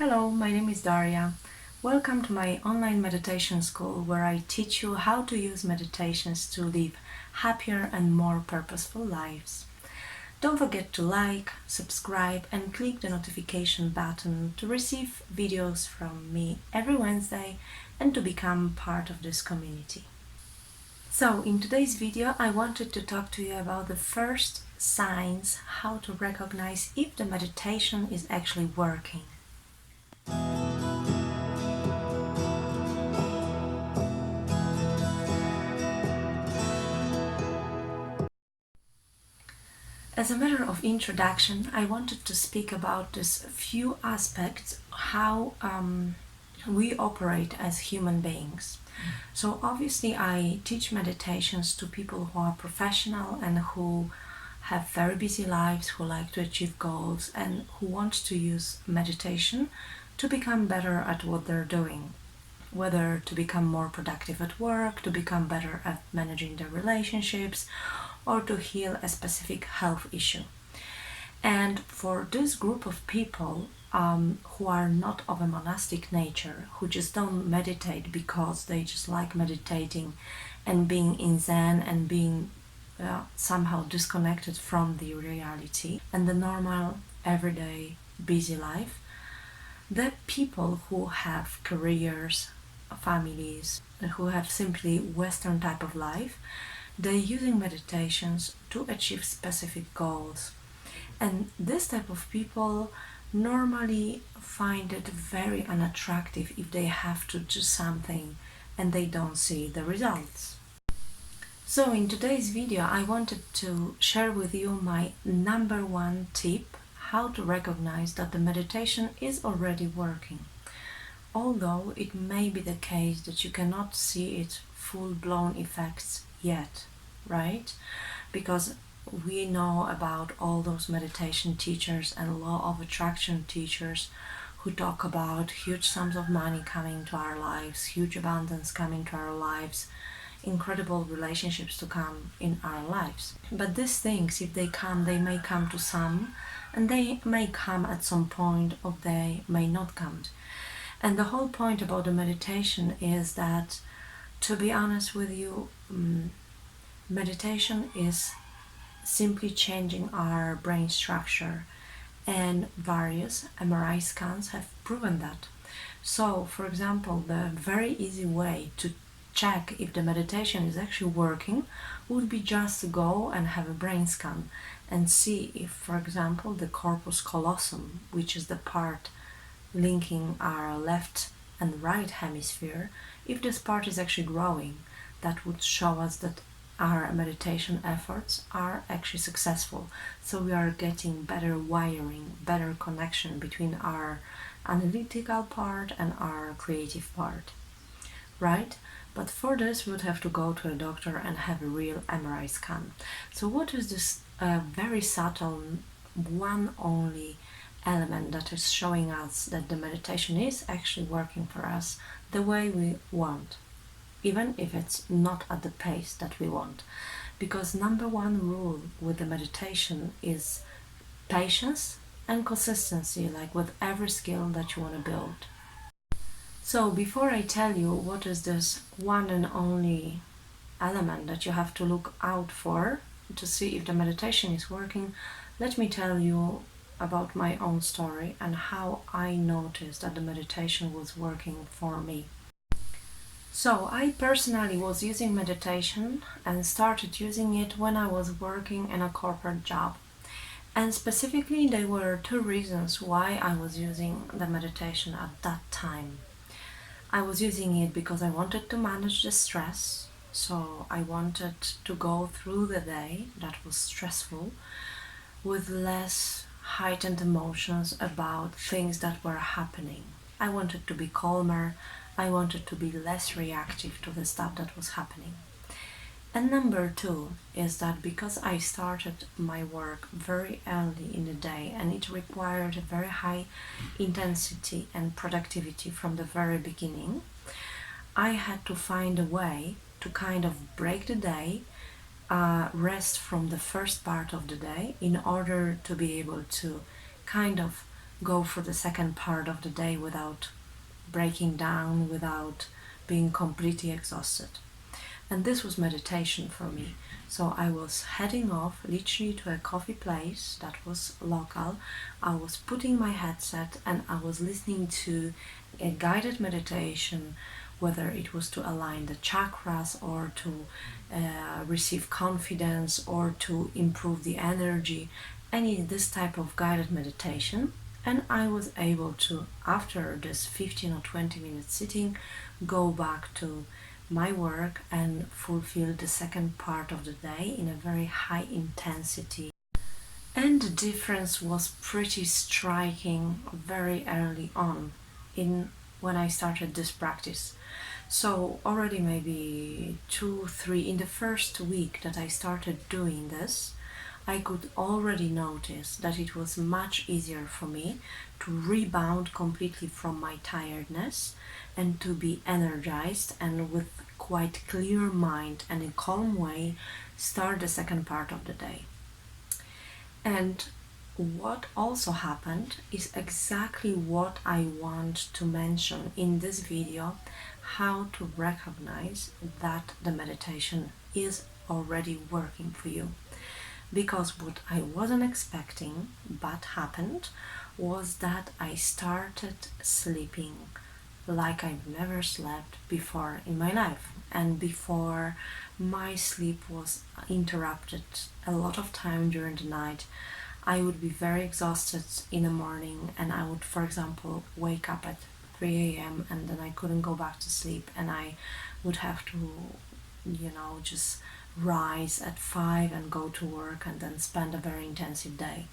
Hello, my name is Daria. Welcome to my online meditation school where I teach you how to use meditations to live happier and more purposeful lives. Don't forget to like, subscribe and click the notification button to receive videos from me every Wednesday and to become part of this community. So in today's video I wanted to talk to you about the first signs how to recognize if the meditation is actually working. As a matter of introduction, I wanted to speak about this few aspects, how we operate as human beings. So obviously I teach meditations to people who are professional and who have very busy lives, who like to achieve goals and who want to use meditation to become better at what they're doing. Whether to become more productive at work, to become better at managing their relationships, or to heal a specific health issue. And for this group of people who are not of a monastic nature, who just don't meditate because they just like meditating and being in Zen and being somehow disconnected from the reality and the normal, everyday, busy life, the people who have careers, families, who have simply Western type of life, they're using meditations to achieve specific goals. And this type of people normally find it very unattractive if they have to do something and they don't see the results. So in today's video I wanted to share with you my number one tip how to recognize that the meditation is already working. Although it may be the case that you cannot see its full-blown effects yet, right? Because we know about all those meditation teachers and law of attraction teachers who talk about huge sums of money coming to our lives, huge abundance coming to our lives, incredible relationships to come in our lives. But these things, if they come, they may come to some, and they may come at some point, or they may not come. And the whole point about the meditation is that, to be honest with you, meditation is simply changing our brain structure, and various MRI scans have proven that. So, for example, the very easy way to check if the meditation is actually working would be just to go and have a brain scan and see if, for example, the corpus callosum, which is the part linking our left and right hemisphere, if this part is actually growing, that would show us that our meditation efforts are actually successful. So we are getting better wiring, better connection between our analytical part and our creative part, right? But for this we would have to go to a doctor and have a real MRI scan. So what is this very subtle, one only element that is showing us that the meditation is actually working for us the way we want, even if it's not at the pace that we want? Because number one rule with the meditation is patience and consistency, like with every skill that you want to build. So before I tell you what is this one and only element that you have to look out for to see if the meditation is working, let me tell you about my own story and how I noticed that the meditation was working for me. So I personally was using meditation and started using it when I was working in a corporate job. And specifically there were two reasons why I was using the meditation at that time. I was using it because I wanted to manage the stress. So I wanted to go through the day that was stressful with less heightened emotions about things that were happening. I wanted to be calmer. I wanted to be less reactive to the stuff that was happening. And number two is that because I started my work very early in the day and it required a very high intensity and productivity from the very beginning, I had to find a way to kind of break the day, rest from the first part of the day in order to be able to kind of go for the second part of the day without breaking down, without being completely exhausted. And this was meditation for me. So I was heading off literally to a coffee place that was local. I was putting my headset and I was listening to a guided meditation, whether it was to align the chakras or to receive confidence or to improve the energy, this type of guided meditation. And I was able to, after this 15 or 20 minutes sitting, go back to my work and fulfill the second part of the day in a very high intensity. And the difference was pretty striking very early on in when I started this practice. So already maybe 2, 3 in the first week that I started doing this, I could already notice that it was much easier for me to rebound completely from my tiredness and to be energized and with quite clear mind and a calm way start the second part of the day. And what also happened is exactly what I want to mention in this video, how to recognize that the meditation is already working for you. Because what I wasn't expecting but happened was that I started sleeping like I've never slept before in my life. And before, my sleep was interrupted a lot of time during the night. I would be very exhausted in the morning and I would, for example, wake up at 3 a.m. and then I couldn't go back to sleep and I would have to, just rise at 5 and go to work and then spend a very intensive day.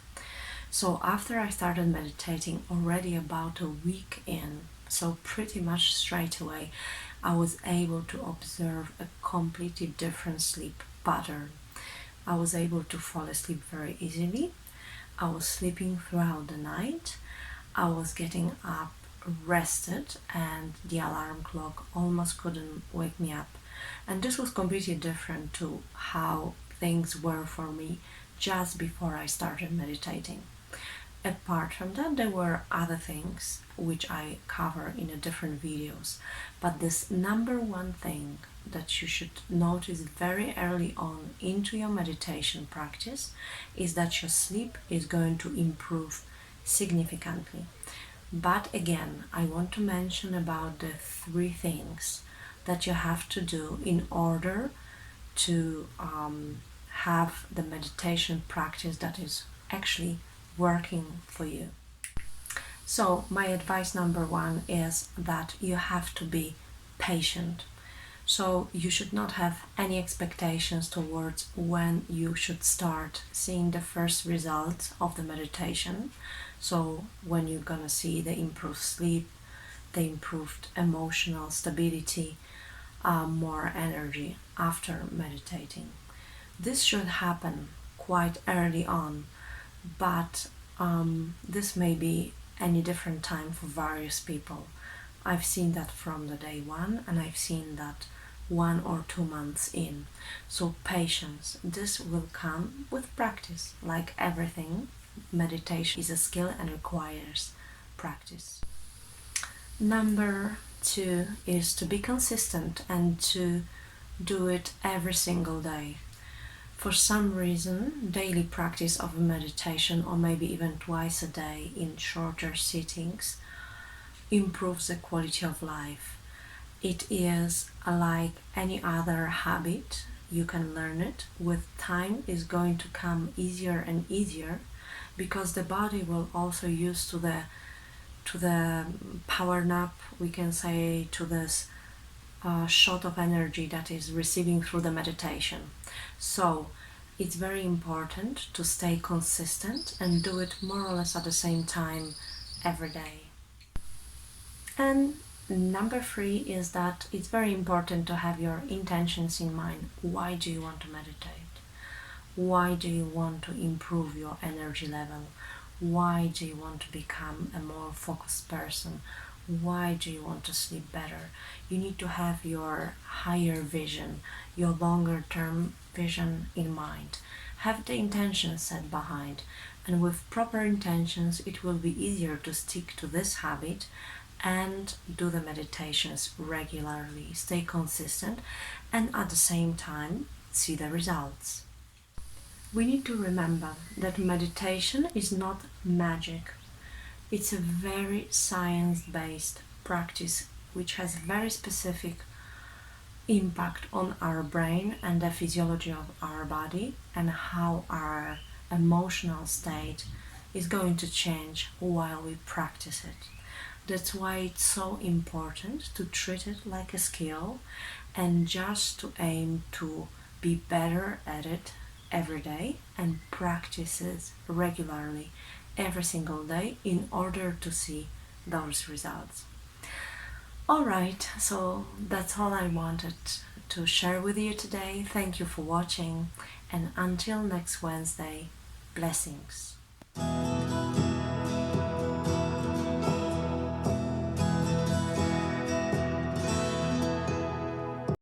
So after I started meditating already about a week in, so pretty much straight away, I was able to observe a completely different sleep pattern. I was able to fall asleep very easily. I was sleeping throughout the night. I was getting up rested and the alarm clock almost couldn't wake me up. And this was completely different to how things were for me just before I started meditating. Apart from that, there were other things which I cover in a different videos. But this number one thing that you should notice very early on into your meditation practice is that your sleep is going to improve significantly. But again, I want to mention about the 3 things that you have to do in order to have the meditation practice that is actually working for you. So my advice number 1 is that you have to be patient. So you should not have any expectations towards when you should start seeing the first results of the meditation. So when you're gonna see the improved sleep, the improved emotional stability, more energy after meditating. This should happen quite early on, but this may be any different time for various people. I've seen that from the day 1 and I've seen that 1 or 2 months in. So patience, this will come with practice. Like everything, meditation is a skill and requires practice. Number 2 is to be consistent and to do it every single day. For some reason, daily practice of meditation, or maybe even twice a day in shorter sittings, improves the quality of life. It is like any other habit. You can learn it. With time, is going to come easier and easier because the body will also use to the power nap, we can say, to this shot of energy that is receiving through the meditation. So it's very important to stay consistent and do it more or less at the same time every day. And number 3 is that it's very important to have your intentions in mind. Why do you want to meditate? Why do you want to improve your energy level? Why do you want to become a more focused person? Why do you want to sleep better? You need to have your higher vision, your longer term vision in mind. have the intention set behind, and with proper intentions it will be easier to stick to this habit and do the meditations regularly, stay consistent, and at the same time see the results. We need to remember that meditation is not magic. It's a very science-based practice which has very specific impact on our brain and the physiology of our body and how our emotional state is going to change while we practice it. That's why it's so important to treat it like a skill and just to aim to be better at it every day and practice it regularly every single day in order to see those results. Alright, so that's all I wanted to share with you today. Thank you for watching, and until next Wednesday, blessings.